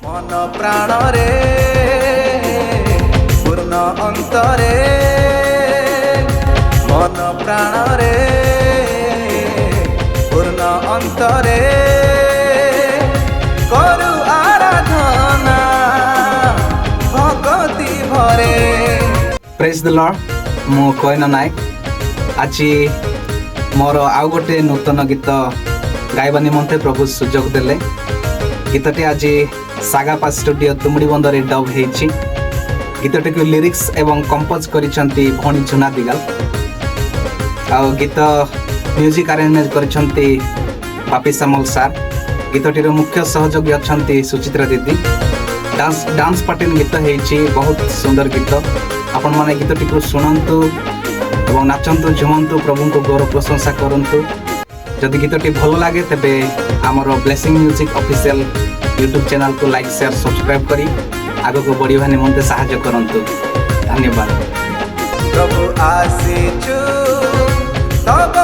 मन प्राण रे पूर्ण अंतरे मन प्राण रे पूर्ण अंतरे करु आराधना भक्ति भरे। Praise the Lord. मु कैना नायक आज मोर आउ गोटे नूतन गीत गाइबा निमंते प्रभु सुजोग देले। गीतटी आज सागापा स्टूडियो तुमड़ी बंदरे डब हेछि। गीतटी को लिरिक्स एवं कंपोज करिसंती भणी जुना दिगाल। आ गीत म्यूजिक अरेंज करिसंती पापी सामल सार। गीतटी रो मुख्य सहयोगी अछंती सुचित्रा दीदी। डांस पार्टी गीत हेछि बहुत सुंदर गीत। आपण माने गीतटी को सुनंतु एवं नाचंतु झुमंतु प्रभु को गौरव प्रशंसा करंतु। जदि गीतटी भल लगे तेबे आमर blessing music official YouTube channel को लाइक शेयर सब्सक्राइब करी आगो को बढ़िया निमंते सहायता करंतु। धन्यवाद। प्रभु आसीचु तब